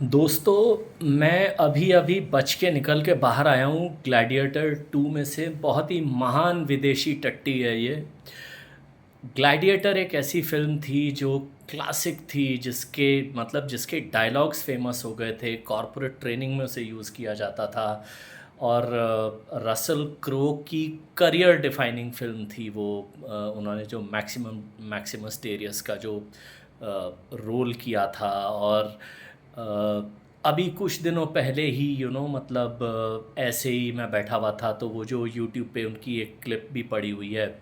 दोस्तों, मैं अभी-अभी बच के निकल के बाहर आया हूँ ग्लैडिएटर 2 में से। बहुत ही महान विदेशी टट्टी है ये। ग्लैडिएटर एक ऐसी फ़िल्म थी जो क्लासिक थी, जिसके डायलॉग्स फ़ेमस हो गए थे, कॉर्पोरेट ट्रेनिंग में उसे यूज़ किया जाता था। और रसल क्रो की करियर डिफाइनिंग फ़िल्म थी वो। उन्होंने जो मैक्सिमस टेरियस का जो रोल किया था। और अभी कुछ दिनों पहले ही मतलब ऐसे ही मैं बैठा हुआ था तो वो जो यूट्यूब पे उनकी एक क्लिप भी पड़ी हुई है,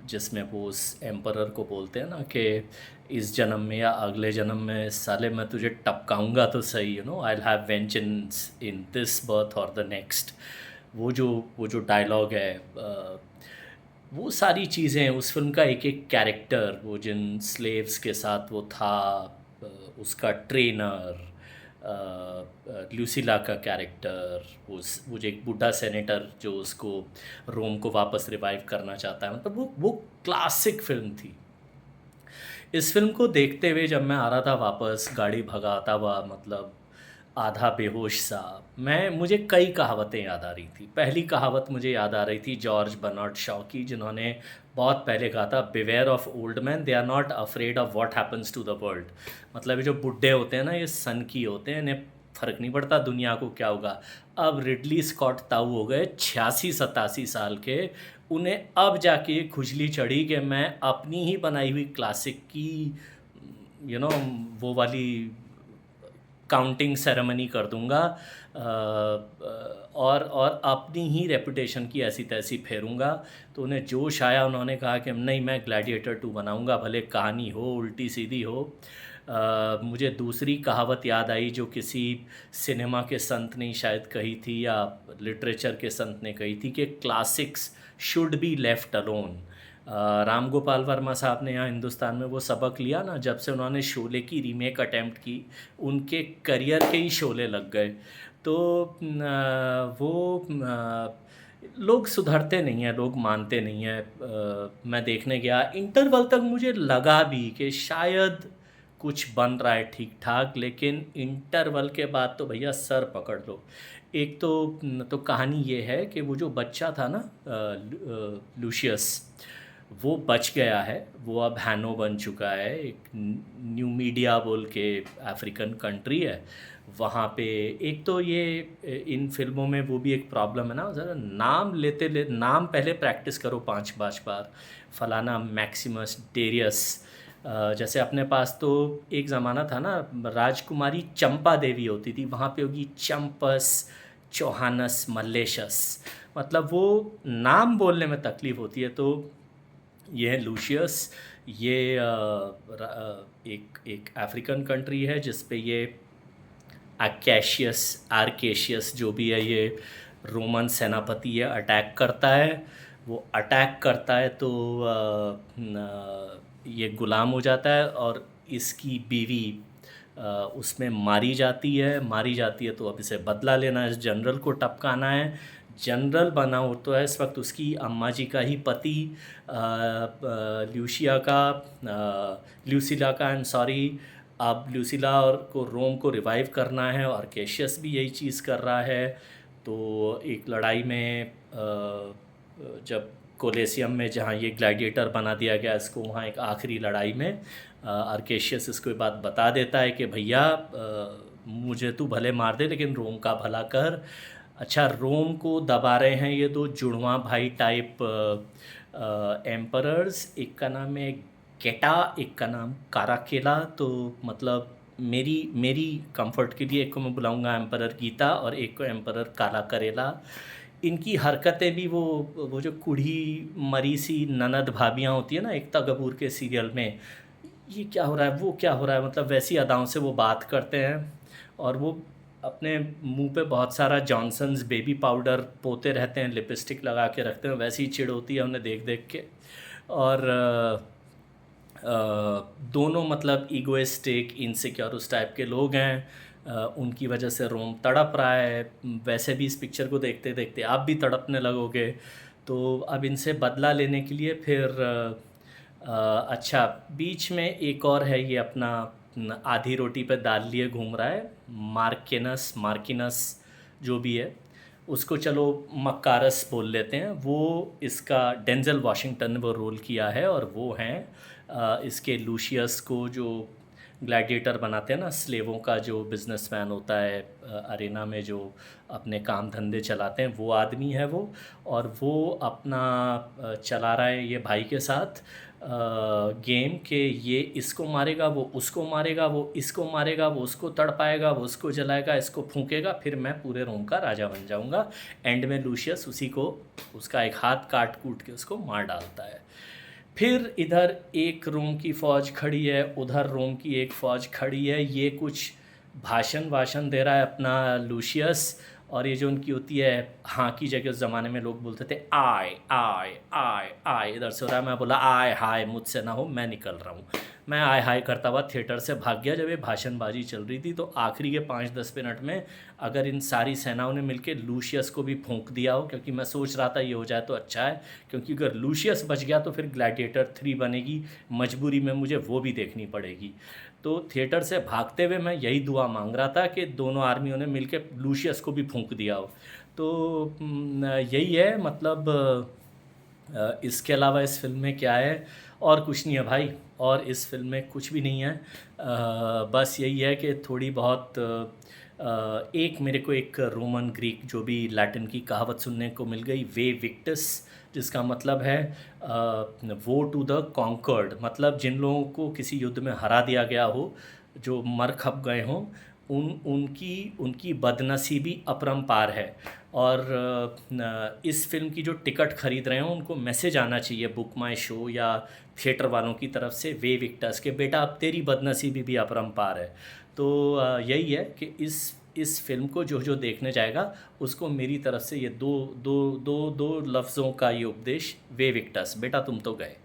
जिसमें वो उस एम्परर को बोलते हैं ना कि इस जन्म में या अगले जन्म में साले मैं तुझे टपकाऊंगा तो सही, I will have vengeance in this birth और द नेक्स्ट। वो जो डायलॉग है, वो सारी चीज़ें उस फिल्म का एक एक कैरेक्टर, वो जिन स्लेव्स के साथ वो था, अ, उसका ट्रेनर, ल्यूसिला का कैरेक्टर, वो जो एक बूढ़ा सेनेटर जो उसको रोम को वापस रिवाइव करना चाहता है, मतलब वो क्लासिक फिल्म थी। इस फ़िल्म को देखते हुए जब मैं आ रहा था वापस गाड़ी भगाता हुआ, मतलब आधा बेहोश सा, मुझे कई कहावतें याद आ रही थी। पहली कहावत मुझे याद आ रही थी जॉर्ज बर्नार्ड शॉ की, जिन्होंने बहुत पहले कहा था, beware of old man, they are not afraid of what happens to the world. मतलब ये जो बुड्ढे होते हैं ना, ये सन की होते हैं, इन्हें फ़र्क नहीं पड़ता दुनिया को क्या होगा। अब रिडली स्कॉट ताऊ हो गए 86-87 साल के, उन्हें अब जाके ये खुजली चढ़ी कि मैं अपनी ही बनाई हुई क्लासिक की यू नो वो वाली काउंटिंग सेरेमनी कर दूंगा, और अपनी ही रेपुटेशन की ऐसी तैसी फेरूंगा। तो उन्हें जोश आया, उन्होंने कहा कि नहीं, मैं ग्लैडिएटर 2 बनाऊंगा, भले कहानी हो उल्टी सीधी हो। मुझे दूसरी कहावत याद आई जो किसी सिनेमा के संत ने शायद कही थी, या लिटरेचर के संत ने कही थी, कि classics should be left alone. Ram Gopal Verma साहब ने यहाँ हिंदुस्तान में वो सबक लिया ना, जब से उन्होंने शोले की रीमेक अटेम्प्ट की, उनके करियर के ही शोले लग गए। तो लोग सुधरते नहीं हैं, लोग मानते नहीं हैं। मैं देखने गया, इंटरवल तक मुझे लगा भी कि शायद कुछ बन रहा है ठीक ठाक, लेकिन इंटरवल के बाद तो भैया सर पकड़ लो। एक तो कहानी ये है कि वो जो बच्चा था ना, लूशियस, वो बच गया है। वो अब हैनो बन चुका है, एक न्यू मीडिया बोल के अफ्रीकन कंट्री है। वहाँ पे एक तो ये इन फिल्मों में वो भी एक प्रॉब्लम है ना, ज़रा नाम पहले प्रैक्टिस करो 5-5 बार। फलाना मैक्सिमस टेरियस, जैसे अपने पास तो एक ज़माना था ना, राजकुमारी चंपा देवी होती थी, वहाँ पे होगी चंपस चौहानस मल्लेशस। मतलब वो नाम बोलने में तकलीफ़ होती है। तो ये है लूशियस। ये एक एक अफ्रीकन कंट्री है जिस पे ये आर्केशियस जो भी है, ये रोमन सेनापति है, अटैक करता है। वो अटैक करता है तो ये गुलाम हो जाता है, और इसकी बीवी उसमें मारी जाती है। तो अब इसे बदला लेना है, इस जनरल को टपकाना है। जनरल बना हो तो है इस वक्त उसकी अम्मा जी का ही पति, ल्यूसिला का, आई एम सॉरी। अब ल्यूसिला और को रोम को रिवाइव करना है, और कैशियस भी यही चीज़ कर रहा है। तो एक लड़ाई में, जब कोलेसियम में जहाँ ये ग्लैडिएटर बना दिया गया इसको, वहाँ एक आखिरी लड़ाई में आर्केशियस इसको ये बात बता देता है कि भैया, मुझे तू भले मार दे लेकिन रोम का भला कर। अच्छा, रोम को दबा रहे हैं ये दो जुड़वा भाई टाइप एम्परर्स। एक का नाम है गेटा, एक का नाम काराकेला। तो मतलब मेरी मेरी कंफर्ट के लिए एक को मैं बुलाऊंगा एम्परर गीता, और एक को एम्परर काला करेला। इनकी हरकतें भी वो जो कुढ़ी मरी सी ननद भाभियाँ होती है ना एकता कपूर के सीरियल में, ये क्या हो रहा है, वो क्या हो रहा है, मतलब वैसी अदाओं से वो बात करते हैं। और वो अपने मुंह पे बहुत सारा जॉनसन्स बेबी पाउडर पोते रहते हैं, लिपस्टिक लगा के रखते हैं, वैसी ही चिढ़ होती है उन्हें देख देख के। और दोनों मतलब ईगोइस्टिक इनसिक्योर उस टाइप के लोग हैं। उनकी वजह से रोम तड़प रहा है। वैसे भी इस पिक्चर को देखते देखते आप भी तड़पने लगोगे। तो अब इनसे बदला लेने के लिए फिर अच्छा, बीच में एक और है ये अपना आधी रोटी पे दाल लिए घूम रहा है, मार्किनस मार्किनस जो भी है, उसको चलो मक्कारस बोल लेते हैं। वो इसका डेंजल वॉशिंगटन ने वो रोल किया है, और वो हैं इसके लूशियस को जो ग्लैडिएटर बनाते हैं ना, स्लेवों का जो बिजनेसमैन होता है अरेना में, जो अपने काम धंधे चलाते हैं, वो आदमी है वो। और वो अपना चला रहा है ये भाई के साथ गेम के, ये इसको मारेगा, वो उसको मारेगा, वो इसको मारेगा, वो उसको तड़पाएगा, वो उसको जलाएगा, इसको फूंकेगा, फिर मैं पूरे रोम का राजा बन जाऊंगा। एंड में लूशियस उसी को, उसका एक हाथ काट कूट के उसको मार डालता है। फिर इधर एक रोम की फ़ौज खड़ी है, उधर रोम की एक फ़ौज खड़ी है। ये कुछ भाषण वाषण दे रहा है अपना लूशियस, और ये जो उनकी होती है हाँ की जगह उस ज़माने में लोग बोलते थे आय आय आय आय, इधर से हो रहा है, मैं बोला आय हाय मुझसे ना हो, मैं निकल रहा हूँ। मैं आय हाय करता हुआ थिएटर से भाग गया जब ये भाषणबाजी चल रही थी। तो आखिरी के 5-10 मिनट में अगर इन सारी सेनाओं ने मिलकर लूशियस को भी फूंक दिया हो, क्योंकि मैं सोच रहा था ये हो जाए तो अच्छा है, क्योंकि अगर लूशियस बच गया तो फिर ग्लैडिएटर 3 बनेगी, मजबूरी में मुझे वो भी देखनी पड़ेगी। तो थिएटर से भागते हुए मैं यही दुआ मांग रहा था कि दोनों आर्मियों ने मिलकर लूशियस को भी फूंक दिया हो। तो यही है मतलब। इसके अलावा इस फिल्म में क्या है, और कुछ नहीं है भाई, और इस फिल्म में कुछ भी नहीं है। बस यही है कि थोड़ी बहुत एक मेरे को एक रोमन ग्रीक जो भी लैटिन की कहावत सुनने को मिल गई, वे विक्टस, जिसका मतलब है वो टू द कॉन्कर्ड, मतलब जिन लोगों को किसी युद्ध में हरा दिया गया हो, जो मर खप गए हों, उनकी उनकी बदनसीबी अपरंपार है। और इस फिल्म की जो टिकट खरीद रहे हो उनको मैसेज आना चाहिए बुक माई शो या थिएटर वालों की तरफ से, वे विक्टर्स के, बेटा अब तेरी बदनसीबी भी अपरंपार है। तो यही है कि इस फिल्म को जो जो देखने जाएगा उसको मेरी तरफ से ये दो दो दो दो लफ्ज़ों का ये उपदेश, वे विक्टर्स, बेटा तुम तो गए।